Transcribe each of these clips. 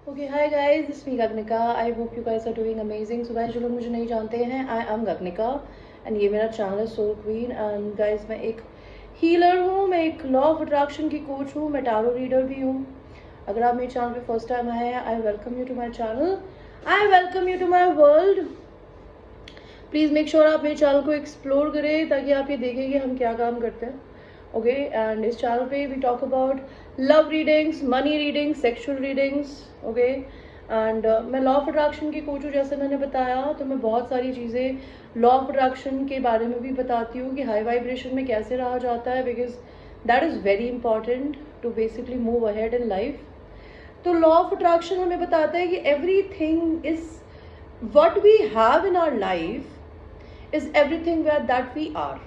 Okay hi guys, this me Gaganika. I hope you guys are doing amazing. So guys, जो लोग मुझे नहीं जानते हैं, आई एम गगनिका एंड ये मेरा चैनल है सोल क्वीन। एंड गाइस, मैं एक हीलर हूँ, मैं एक लॉ ऑफ अट्रैक्शन की कोच हूँ, मैं टैरो रीडर भी हूँ। अगर आप मेरे चैनल पे फर्स्ट टाइम आए हैं, I welcome you to my channel, I welcome you to my world. Please make sure आप मेरे चैनल को एक्सप्लोर करें ताकि आप ये देखें कि हम क्या काम करते हैं। ओके एंड इस चैनल पे we talk about love readings, money readings, sexual readings. Okay and मैं लॉ ऑफ अट्रैक्शन की कोच हूँ, जैसे मैंने बताया। तो मैं बहुत सारी चीज़ें लॉ ऑफ अट्रैक्शन के बारे में भी बताती हूँ कि हाई वाइब्रेशन में कैसे रहा जाता है, because that is very important to basically move ahead in life. तो लॉ ऑफ अट्रैक्शन हमें बताता है कि everything is what we have in our life is everything that we are.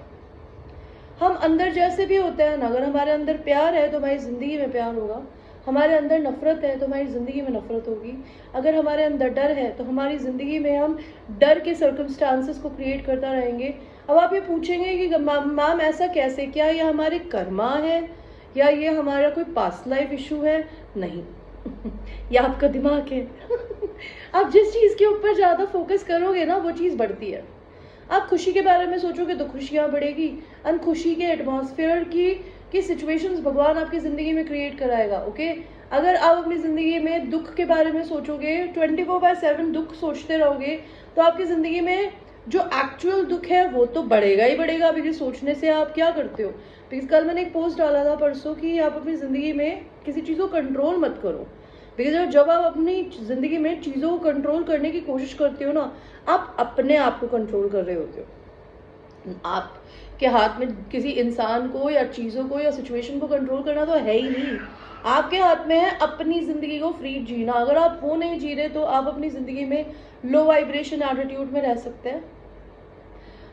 हम अंदर जैसे भी होते हैं ना, अगर हमारे अंदर प्यार है तो हमारी ज़िंदगी में प्यार होगा, हमारे अंदर नफरत है तो हमारी ज़िंदगी में नफरत होगी, अगर हमारे अंदर डर है तो हमारी ज़िंदगी में हम डर के सर्कमस्टांसेस को क्रिएट करता रहेंगे। अब आप ये पूछेंगे कि मैम ऐसा कैसे, क्या ये हमारे कर्मा है या ये हमारा कोई पास्ट लाइफ इशू है? नहीं ये आपका दिमाग है आप जिस चीज़ के ऊपर ज़्यादा फोकस करोगे ना, वो चीज़ बढ़ती है। आप खुशी के बारे में सोचोगे तो खुशियाँ बढ़ेगी, खुशी के एटमॉस्फेयर की सिचुएशंस भगवान आपकी ज़िंदगी में क्रिएट कराएगा। ओके, अगर आप अपनी ज़िंदगी में दुख के बारे में सोचोगे, 24/7 दुख सोचते रहोगे, तो आपकी ज़िंदगी में जो एक्चुअल दुख है वो तो बढ़ेगा ही बढ़ेगा। अभी सोचने से आप क्या करते हो? बिकॉज कल मैंने एक पोस्ट डाला था परसों कि आप अपनी ज़िंदगी में किसी चीज़ को कंट्रोल मत करो, बिकॉज जब आप अपनी ज़िंदगी में चीज़ों को कंट्रोल करने की कोशिश करते हो ना, आप अपने आप को कंट्रोल कर रहे होते हो। आपके हाथ में किसी इंसान को या चीज़ों को या सिचुएशन को कंट्रोल करना तो है ही नहीं। आपके हाथ में है अपनी ज़िंदगी को फ्री जीना। अगर आप वो नहीं जी रहे तो आप अपनी ज़िंदगी में लो वाइब्रेशन एटीट्यूड में रह सकते हैं।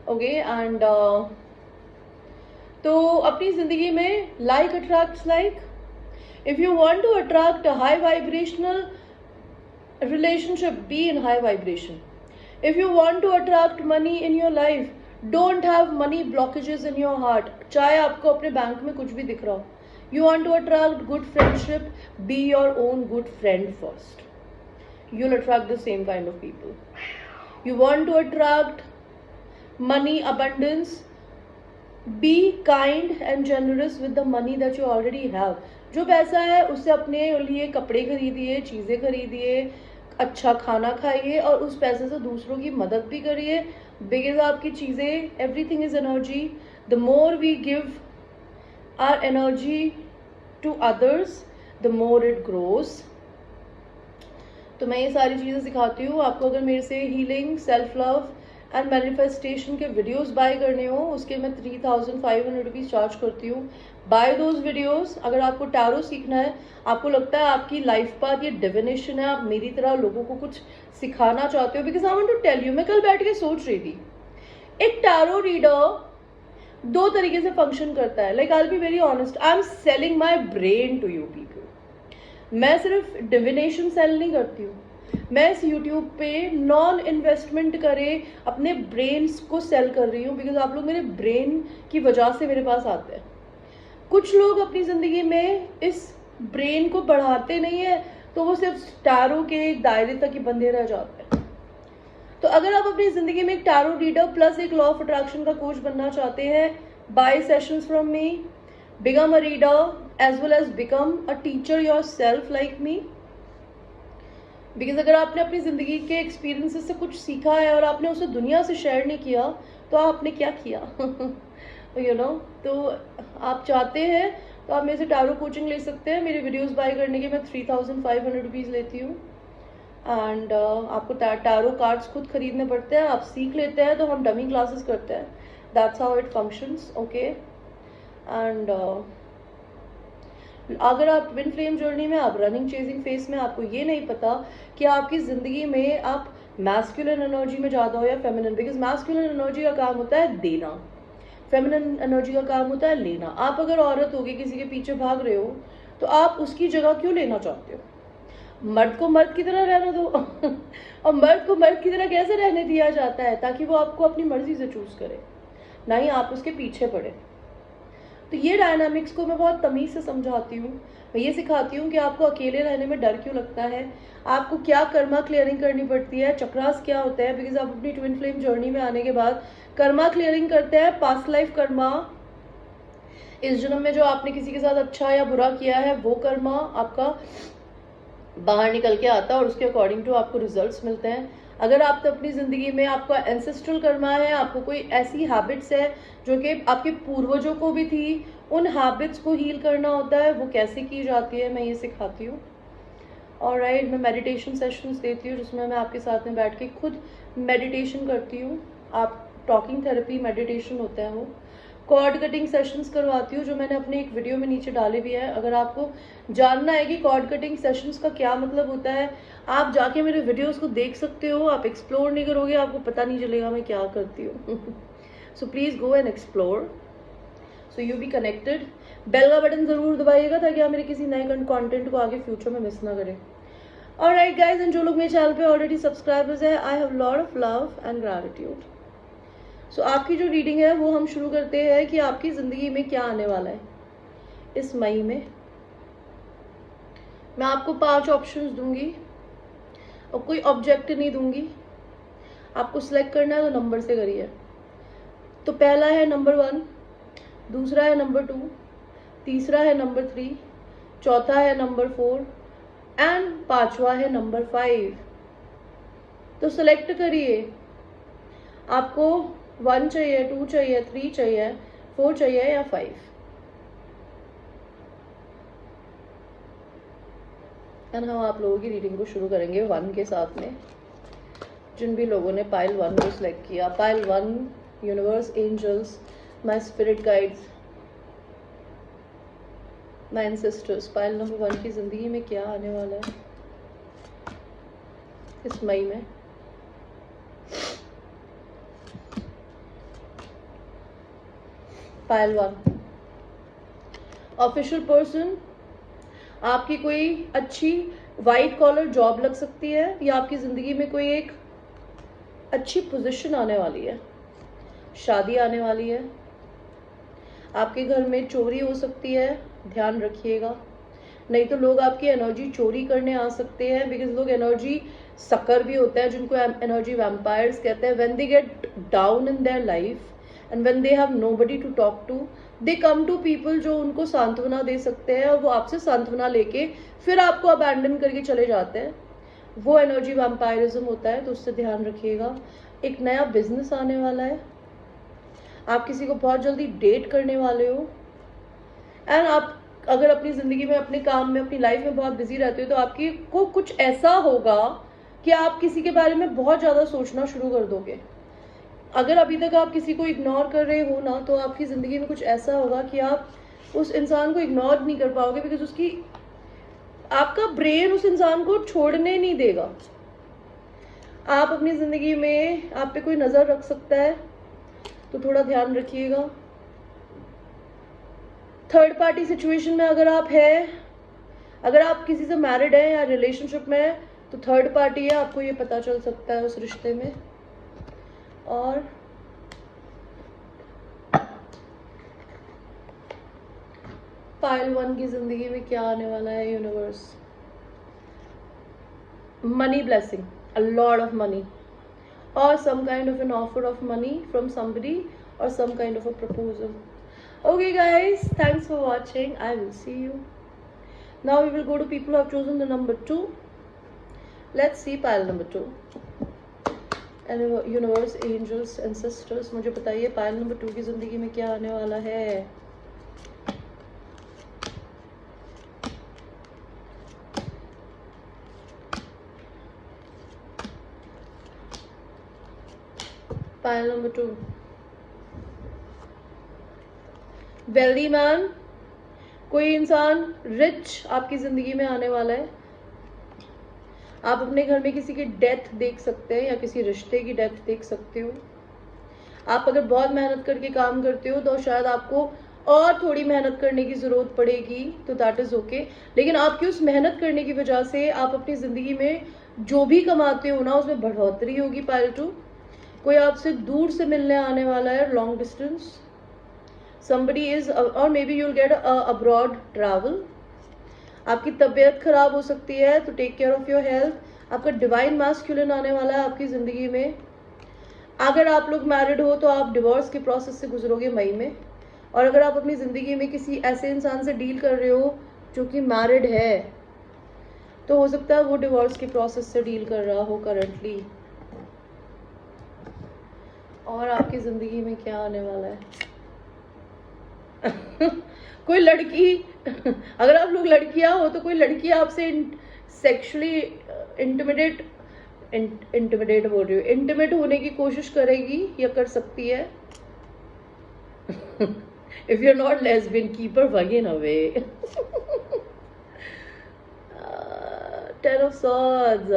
ओके एंड तो अपनी ज़िंदगी में like attracts like. If you want to attract a high vibrational relationship, be in high vibration. If you want to attract money in your life, don't have money blockages in your heart. चाहे आपको अपने bank में कुछ भी दिख रहा हो. You want to attract good friendship, be your own good friend first. You'll attract the same kind of people. You want to attract money abundance, be kind and generous with the money that you already have. जो पैसा है उससे अपने लिए कपड़े खरीदिए, चीज़ें खरीदिए, अच्छा खाना खाइए और उस पैसे से दूसरों की मदद भी करिए। बिकॉज आपकी चीज़ें, everything is energy. The more we give our energy to others, the more it grows. तो मैं ये सारी चीज़ें सिखाती हूँ आपको। अगर मेरे से healing, self love and manifestation के वीडियोस बाय करने हो, उसके मैं 3500 रुपीज़ चार्ज करती हूँ। Buy those videos. अगर आपको टैरो सीखना है, आपको लगता है आपकी लाइफ पाथ ये डिविनेशन है, आप मेरी तरह लोगों को कुछ सिखाना चाहते हो, because I want to tell you, मैं कल बैठ के सोच रही थी, एक टैरो रीडर 2 तरीके से फंक्शन करता है। Like I will be very honest, I am selling my brain to you people. मैं सिर्फ डिविनेशन सेल नहीं करती हूँ, मैं इस यूट्यूब पे नॉन इन्वेस्टमेंट करे अपने ब्रेन्स को सेल कर रही हूँ, बिकॉज आप लोग मेरे ब्रेन की वजह से मेरे पास आते हैं। कुछ लोग अपनी ज़िंदगी में इस ब्रेन को बढ़ाते नहीं है, तो वो सिर्फ टैरो के दायरे तक ही बंधे रह जाते हैं। तो अगर आप अपनी ज़िंदगी में एक टैरो रीडर प्लस एक लॉ ऑफ अट्रैक्शन का कोच बनना चाहते हैं, buy sessions from me, become a reader as well as become a teacher yourself like me. Because अगर आपने अपनी ज़िंदगी के एक्सपीरियंसेस से कुछ सीखा है और आपने उसे दुनिया से शेयर नहीं किया, तो आपने क्या किया? यू नो, तो आप चाहते हैं तो आप मेरे से टैरो कोचिंग ले सकते हैं। मेरे वीडियोस बाय करने के मैं 3500 रुपीज़ लेती हूँ। एंड आपको टैरो कार्ड्स खुद खरीदने पड़ते हैं, आप सीख लेते हैं तो हम डमी क्लासेस करते हैं। That's how it functions. Okay and अगर आप ट्विन फ्लेम जर्नी में, आप रनिंग चेजिंग फेस में, आपको ये नहीं पता कि आपकी ज़िंदगी में आप मैस्कुलिन एनर्जी में ज़्यादा हो या फेमिनिन, बिकॉज मैस्कुलिन एनर्जी का काम होता है देना, फेमिनिन एनर्जी का काम होता है लेना। आप अगर औरत होगी, किसी के पीछे भाग रहे हो, तो आप उसकी जगह क्यों लेना चाहते हो? मर्द को मर्द की तरह रहने दो और मर्द को मर्द की तरह कैसे रहने दिया जाता है? ताकि वो आपको अपनी मर्जी से चूज करे, ना ही आप उसके पीछे पड़े। तो ये डायनामिक्स को मैं बहुत तमीज़ से समझाती हूँ। मैं ये सिखाती हूँ कि आपको अकेले रहने में डर क्यों लगता है, आपको क्या कर्मा क्लियरिंग करनी पड़ती है, चक्रास क्या होते हैं, बिकॉज आप अपनी ट्विन फ्लेम जर्नी में आने के बाद कर्मा क्लियरिंग करते हैं। पास्ट लाइफ कर्मा, इस जन्म में जो आपने किसी के साथ अच्छा या बुरा किया है वो कर्मा आपका बाहर निकल के आता है और उसके अकॉर्डिंग टू आपको रिजल्ट्स मिलते हैं। अगर आप तो अपनी ज़िंदगी में आपका एंसेस्ट्रल कर्मा है, आपको कोई ऐसी हैबिट्स है जो कि आपके पूर्वजों को भी थी, उन हैबिट्स को हील करना होता है, वो कैसे की जाती है मैं ये सिखाती हूँ। और राइट, मैं मेडिटेशन सेशंस देती हूँ जिसमें मैं आपके साथ में बैठ के खुद मेडिटेशन करती हूँ। आप टॉकिंग थेरेपी मेडिटेशन होता है वो। कॉर्ड कटिंग सेशंस करवाती हूँ जो मैंने अपने एक वीडियो में नीचे डाले भी है। अगर आपको जानना है कि कॉर्ड कटिंग सेशंस का क्या मतलब होता है, आप जाके मेरे वीडियोस को देख सकते हो। आप एक्सप्लोर नहीं करोगे, आपको पता नहीं चलेगा मैं क्या करती हूँ। So please go and explore, so you be connected. Bell का बटन ज़रूर दबाइएगा ताकि आप मेरे किसी नए कंटेंट को आगे फ्यूचर में मिस ना करें। ऑलराइट गाइज, एंड जो लोग मेरे चैनल पे ऑलरेडी सब्सक्राइबर्स है, I have lot of love and gratitude. So आपकी जो रीडिंग है वो हम शुरू करते हैं कि आपकी ज़िंदगी में क्या आने वाला है इस मई में। मैं आपको 5 ऑप्शंस दूंगी और कोई ऑब्जेक्ट नहीं दूंगी, आपको सिलेक्ट करना है तो नंबर से करिए। तो पहला है नंबर 1, दूसरा है नंबर 2, तीसरा है नंबर 3, चौथा है नंबर 4 एंड 5वां है नंबर 5। तो सिलेक्ट करिए, आपको 1 चाहिए, 2 चाहिए, 3 चाहिए, 4 चाहिए या 5। एंड हम आप लोगों की रीडिंग को शुरू करेंगे 1 के साथ में। जिन भी लोगों ने पाइल 1 को सिलेक्ट किया, pile 1, universe, angels, my spirit guides, my ancestors, pile number 1 की जिंदगी में क्या आने वाला है इस मई में। पाइल 1, ऑफिशियल पर्सन, आपकी कोई अच्छी वाइट कॉलर जॉब लग सकती है या आपकी ज़िंदगी में कोई एक अच्छी पोजीशन आने वाली है, शादी आने वाली है। आपके घर में चोरी हो सकती है, ध्यान रखिएगा। नहीं तो लोग आपकी एनर्जी चोरी करने आ सकते हैं, बिकॉज लोग एनर्जी सकर भी होते हैं जिनको एनर्जी वैम्पायर्स कहते हैं। When they get down in their life and when they have nobody to talk to, they come to people जो उनको सांत्वना दे सकते हैं और वो आपसे सांत्वना लेके फिर आपको अबैंडन करके चले जाते हैं। वो एनर्जी वैम्पायरिज्म होता है, तो उससे ध्यान रखिएगा। एक नया बिजनेस आने वाला है, आप किसी को बहुत जल्दी डेट करने वाले हो। एंड आप अगर अपनी ज़िंदगी में, अपने काम में, अपनी लाइफ में बहुत बिजी रहते हो तो आपकी को कुछ ऐसा होगा कि आप किसी के बारे में बहुत ज़्यादा सोचना शुरू कर दोगे। अगर अभी तक आप किसी को इग्नोर कर रहे हो ना, तो आपकी ज़िंदगी में कुछ ऐसा होगा कि आप उस इंसान को इग्नोर नहीं कर पाओगे, बिकॉज उसकी, आपका ब्रेन उस इंसान को छोड़ने नहीं देगा। आप अपनी ज़िंदगी में, आप पे कोई नज़र रख सकता है, तो थोड़ा ध्यान रखिएगा। थर्ड पार्टी सिचुएशन में अगर आप है, अगर आप किसी से मैरिड है या रिलेशनशिप में है, तो थर्ड पार्टी है, आपको ये पता चल सकता है उस रिश्ते में। और पाइल 1 की जिंदगी में क्या आने वाला है universe. Money blessing, a lot of money or some kind of an offer of money from somebody or some kind of a proposal. Okay guys, thanks for watching. I will see you. Now we will go to people who have chosen the number 2. Let's see pile number 2. And universe, angels, ancestors, मुझे बताइए pile number 2 की जिंदगी में क्या आने वाला है। Pile number 2, wealthy man, कोई इंसान रिच आपकी जिंदगी में आने वाला है। आप अपने घर में किसी की डेथ देख सकते हैं या किसी रिश्ते की डेथ देख सकते हो। आप अगर बहुत मेहनत करके काम करते हो तो शायद आपको और थोड़ी मेहनत करने की ज़रूरत पड़ेगी, तो दैट इज़ ओके। लेकिन आपकी उस मेहनत करने की वजह से आप अपनी ज़िंदगी में जो भी कमाते हो ना, उसमें बढ़ोतरी होगी। पाइल 2, कोई आपसे दूर से मिलने आने वाला है, long distance. somebody is, or maybe you'll get a abroad travel. आपकी तबीयत खराब हो सकती है, तो take care of your health. आपका डिवाइन मैस्कुलिन आने वाला है आपकी ज़िंदगी में। अगर आप लोग मैरिड हो तो आप डिवोर्स के प्रोसेस से गुजरोगे मई में, और अगर आप अपनी ज़िंदगी में किसी ऐसे इंसान से डील कर रहे हो जो कि मैरिड है, तो हो सकता है वो डिवोर्स के प्रोसेस से डील कर रहा हो करंटली। और आपकी ज़िंदगी में क्या आने वाला है? कोई लड़की, अगर आप लोग लड़कियां हो तो कोई लड़की आपसे सेक्सुअली इंटिमिडेट बोल रही हूँ, इंटिमेट होने की कोशिश करेगी या कर सकती है। If you are not lesbian, keep her wagon away. Ten of swords.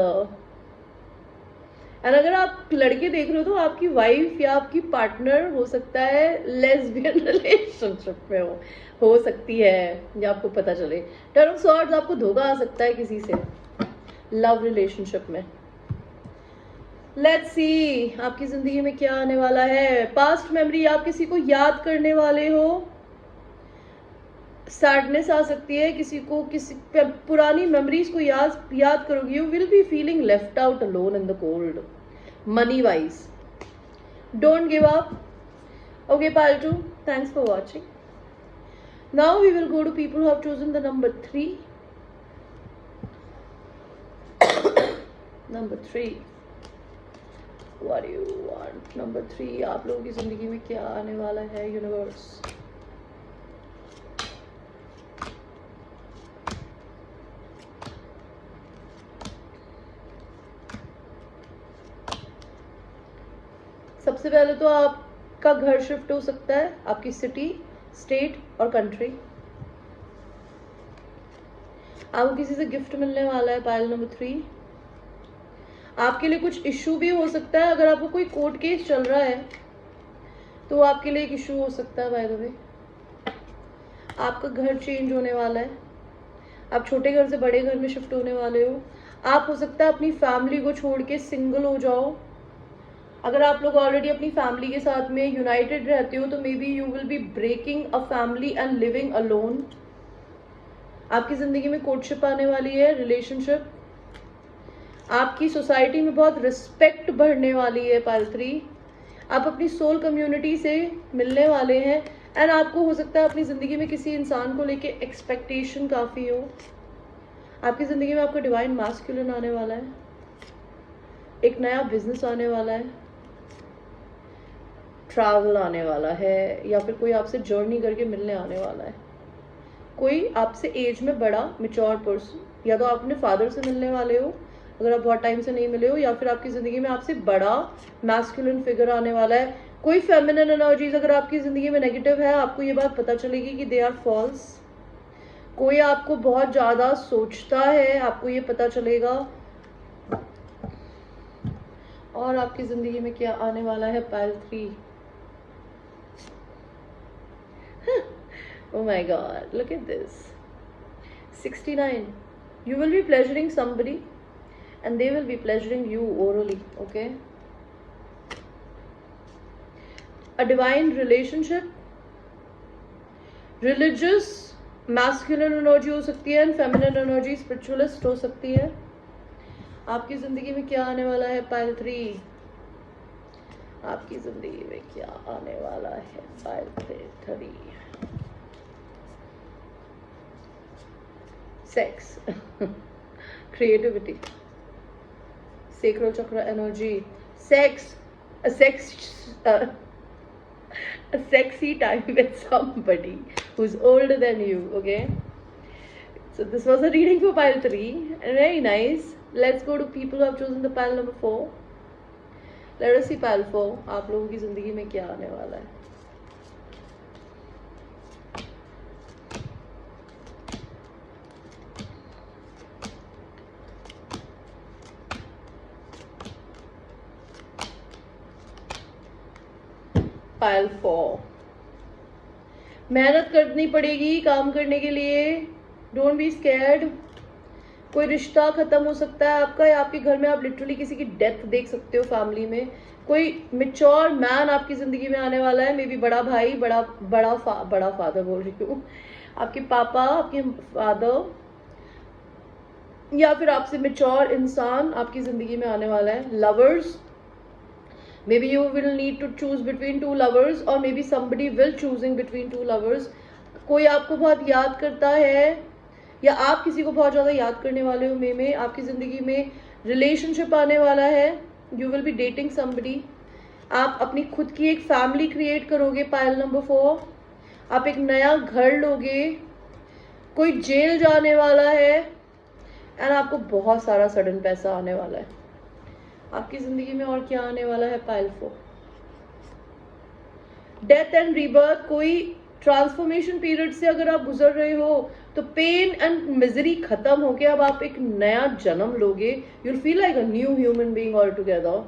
And अगर आप लड़के देख रहे हो तो आपकी वाइफ या आपकी पार्टनर हो सकता है लेस्बियन रिलेशनशिप में हो सकती है, या आपको पता चले। टेन ऑफ सॉर्ड्स, आपको धोखा आ सकता है किसी से लव रिलेशनशिप में। लेट्स सी आपकी जिंदगी में क्या आने वाला है। पास्ट मेमोरी, आप किसी को याद करने वाले हो, सैडनेस आ सकती है किसी को, किसी पुरानी मेमोरीज को याद करोगे। You will be feeling left out alone in the cold, money wise. Don't give up. Okay pile 2, thanks for watching. Now we will go to people who have chosen the number 3। Number 3, what do you want? Number 3, आप लोगों की जिंदगी में क्या आने वाला है universe? सबसे पहले तो आपका घर शिफ्ट हो सकता है, आपकी सिटी, स्टेट और कंट्री। आपको किसी से गिफ्ट मिलने वाला है पाइल नंबर 3। आपके लिए कुछ इशू भी हो सकता है। अगर आपको कोई कोर्ट केस चल रहा है तो आपके लिए एक इशू हो सकता है। बाय द वे, आपका घर चेंज होने वाला है, आप छोटे घर से बड़े घर में शिफ्ट होने वाले हो। आप हो सकता है अपनी फैमिली को छोड़ के सिंगल हो जाओ। अगर आप लोग ऑलरेडी अपनी फैमिली के साथ में यूनाइटेड रहते हो तो maybe you will be breaking a family and living alone. आपकी जिंदगी में कोर्टशिप आने वाली है, रिलेशनशिप। आपकी सोसाइटी में बहुत रिस्पेक्ट बढ़ने वाली है पाइल 3। आप अपनी सोल कम्युनिटी से मिलने वाले हैं, एंड आपको हो सकता है अपनी जिंदगी में किसी इंसान को लेके एक्सपेक्टेशन काफी हो। आपकी जिंदगी में आपका डिवाइन मैस्कुलिन आने वाला है, एक नया बिजनेस आने वाला है, ट्रैवल आने वाला है, या फिर कोई आपसे जर्नी करके मिलने आने वाला है। कोई आपसे एज में बड़ा मैच्योर पर्सन, या तो आप अपने फादर से मिलने वाले हो अगर आप बहुत टाइम से नहीं मिले हो, या फिर आपकी ज़िंदगी में आपसे बड़ा मैस्कुलिन फिगर आने वाला है। कोई फेमिनिन एनर्जीज अगर आपकी ज़िंदगी में नेगेटिव है, आपको ये बात पता चलेगी कि दे आर फॉल्स। कोई आपको बहुत ज़्यादा सोचता है, आपको ये पता चलेगा। और आपकी ज़िंदगी में क्या आने वाला है pile 3? Oh my God, look at this. 69. You will be pleasuring somebody and they will be pleasuring you orally, okay? A divine relationship, religious, masculine energy हो सकती है, and feminine energy, spiritualist हो सकती है। आपकी जिंदगी में क्या आने वाला है पाइल 3? आपकी जिंदगी में क्या आने वाला है pile 3? Sex, creativity, sacral chakra energy, a sexy time with somebody who's older than you, okay? So this was a reading for pile 3, very nice. Let's go to people who have chosen the pile number 4. Let us see pile 4, आप लोगों की जिंदगी में क्या आने वाला है। Pile 4, मेहनत करनी पड़ेगी काम करने के लिए। Don't be scared. कोई रिश्ता खत्म हो सकता है आपका, या आपके घर में आप लिटरली किसी की डेथ देख सकते हो फैमिली में। कोई मेच्योर मैन आपकी ज़िंदगी में आने वाला है, मे बी बड़ा भाई, बड़ा फादर बोल रही हूँ, आपके पापा, आपके फादर, या फिर आपसे मेच्योर इंसान आपकी ज़िंदगी में आने वाला है. Lovers, maybe you will need to choose between two lovers or maybe somebody will choosing between two lovers. कोई आपको बहुत याद करता है या आप किसी को बहुत ज़्यादा याद करने वाले हो. में आपकी ज़िंदगी में रिलेशनशिप आने वाला है. You will B dating somebody. आप अपनी खुद की एक फैमिली क्रिएट करोगे. Pile number 4. आप एक नया घर लोगे. कोई जेल जाने वाला है एंड आपको बहुत सारा सडन पैसा आने वाला है. आपकी जिंदगी में और क्या आने वाला है. पाइल 4. Death and rebirth. कोई ट्रांसफॉर्मेशन पीरियड से अगर आप गुजर रहे हो तो पेन एंड मिजरी खत्म होके अब आप एक नया जन्म लोगे. You will feel like a new human being all together.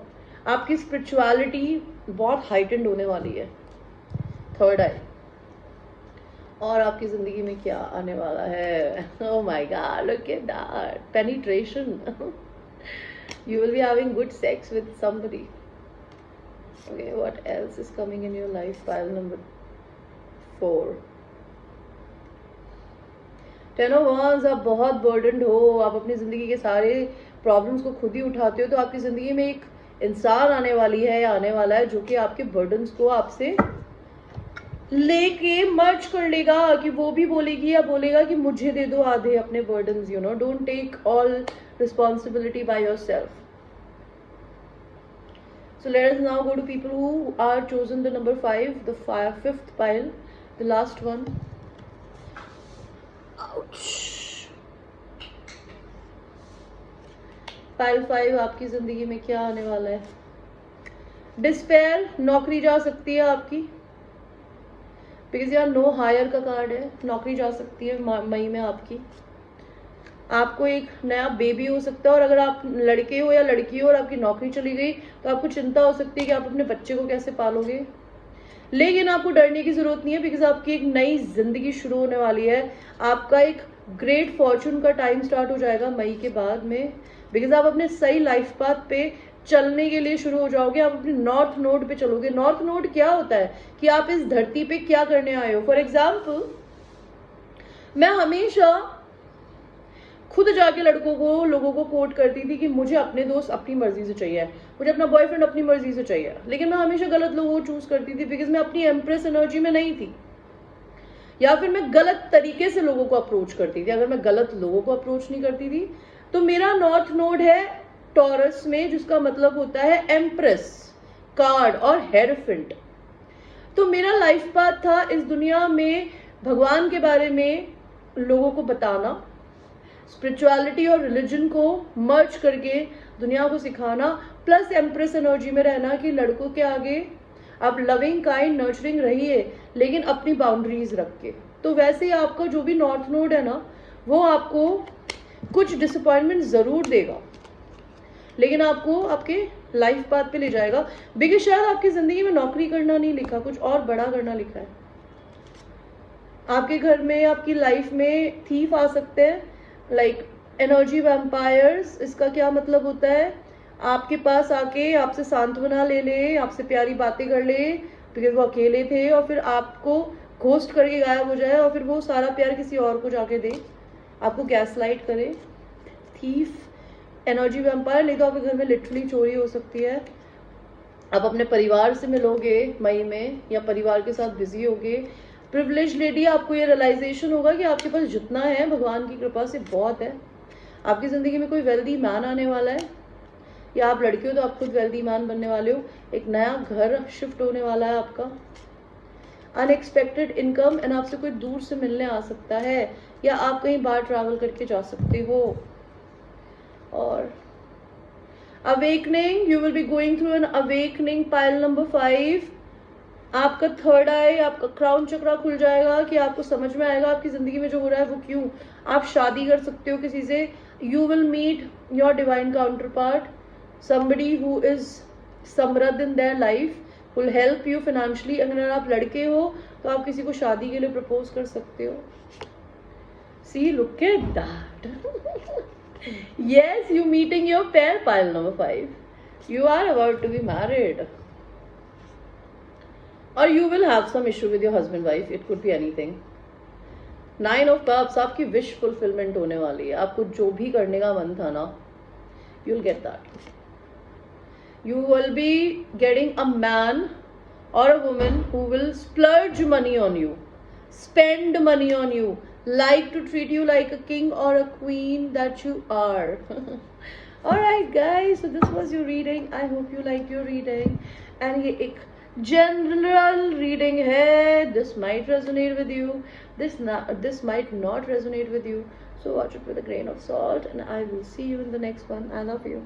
आपकी स्पिरिचुअलिटी बहुत हाइटेंड होने वाली है. थर्ड आई. और आपकी जिंदगी में क्या आने वाला है. Oh my God, look at that. Penetration. You will be having good sex with somebody. Okay, what else is coming in your life? Pile number 4. 10 of Wands. आप बहुत burdened हो. आप अपनी ज़िंदगी के सारे प्रॉब्लम्स को खुद ही उठाते हो. तो आपकी ज़िंदगी में एक इंसान आने वाली है या आने वाला है जो कि आपके बर्डन्स को आपसे लेके मर्ज कर लेगा. कि वो भी बोलेगी या बोलेगा कि मुझे दे दो आधे अपने burdens. You know, don't take all responsibility by yourself. So let us now go to people who are chosen the number 5, the 5th pile, the last one. Ouch. Pile 5. आपकी जिंदगी में क्या आने वाला है. डिस्पेयर. नौकरी जा सकती है आपकी, बिकॉज यार नो हायर का कार्ड है. नौकरी जा सकती है मई में आपकी. आपको एक नया बेबी हो सकता है. और अगर आप लड़के हो या लड़की हो और आपकी नौकरी चली गई तो आपको चिंता हो सकती है कि आप अपने बच्चे को कैसे पालोगे. लेकिन आपको डरने की जरूरत नहीं है, बिकॉज आपकी एक नई जिंदगी शुरू होने वाली है. आपका एक ग्रेट फॉर्चून का टाइम स्टार्ट हो जाएगा मई के बाद में, बिकॉज आप अपने सही लाइफ पाथ पे चलने के लिए शुरू हो जाओगे. आप अपने नॉर्थ नोड पे चलोगे. नॉर्थ नोड क्या होता है कि आप इस धरती पे क्या करने आए हो. फॉर एग्जाम्पल, मैं हमेशा खुद जाके लोगों को कोट करती थी कि मुझे अपने दोस्त अपनी मर्जी से चाहिए, मुझे अपना बॉयफ्रेंड अपनी मर्जी से चाहिए. लेकिन मैं हमेशा गलत लोगों को चूज करती थी, बिकॉज मैं अपनी एम्प्रेस एनर्जी में नहीं थी, या फिर मैं गलत तरीके से लोगों को अप्रोच करती थी. अगर मैं गलत लोगों को अप्रोच नहीं करती थी तो मेरा नॉर्थ नोड है टॉरस में, जिसका मतलब होता है एम्प्रेस कार्ड और हेरोफिंट. तो मेरा लाइफ पाथ था इस दुनिया में भगवान के बारे में लोगों को बताना, स्पिरिचुअलिटी और रिलीजन को मर्ज करके दुनिया को सिखाना, प्लस एम्प्रेस एनर्जी में रहना कि लड़कों के आगे आप लविंग, काइंड, नर्चरिंग रहिए लेकिन अपनी बाउंड्रीज रख के. तो वैसे ही आपका जो भी नॉर्थ नोड है ना, वो आपको कुछ डिसअपॉइंटमेंट जरूर देगा, लेकिन आपको आपके लाइफ पाथ पे ले जाएगा. बिकॉज शायद आपकी जिंदगी में नौकरी करना नहीं लिखा, कुछ और बड़ा करना लिखा है. आपके घर में, आपकी लाइफ में थीफ आ सकते हैं, लाइक एनर्जी वैम्पायर्स. इसका क्या मतलब होता है, आपके पास आके आपसे सांत्वना ले ले, आपसे प्यारी बातें कर ले बिकॉज वो अकेले थे, और फिर आपको घोस्ट करके गायब हो जाए और फिर वो सारा प्यार किसी और को जाके दे, आपको गैस लाइट करे. Thief, energy vampire. नहीं तो आपके घर में लिटरली चोरी हो सकती है. आप अपने परिवार से मिलोगे मई में या परिवार के साथ बिजी होगे. प्रिविलेज लेडी, आपको ये रियलाइजेशन होगा कि आपके पास जितना है भगवान की कृपा से बहुत है. आपकी ज़िंदगी में कोई वेल्दी मैन आने वाला है, या आप लड़के हो तो आप खुद वेल्दी मैन बनने वाले हो. एक नया घर शिफ्ट होने वाला है आपका. अनएक्सपेक्टेड इनकम, एंड आपसे कोई दूर से मिलने आ सकता है, या आप कहीं बाहर ट्रैवल करके जा सकते हो. और awakening, you will be going through an awakening. Pile number 5. आपका थर्ड आई, आपका क्राउन चक्रा खुल जाएगा कि आपको समझ में आएगा आपकी जिंदगी में जो हो रहा है वो क्यों. आप शादी कर सकते हो किसी से. You will meet your divine counterpart, somebody who is समृद्ध in their life, will help you financially. अगर आप लड़के हो तो आप किसी को शादी के लिए प्रपोज कर सकते हो. See, look at that. Yes, you meeting your pair. Pile number 5. You are about to be married. or you will have some issue with your husband wife. It could be anything. 9 of Cups, आपकी wish fulfillment होने वाली है. आपको जो भी करने का मन था ना, you'll get that. You will be getting a man or a woman who will splurge money on you, spend money on you, like to treat you like a king or a queen that you are. Alright guys, so this was your reading. I hope you like your reading. And ये एक general reading है. This might resonate with you. This might not resonate with you. So watch it with a grain of salt. And I will see you in the next one. I love you.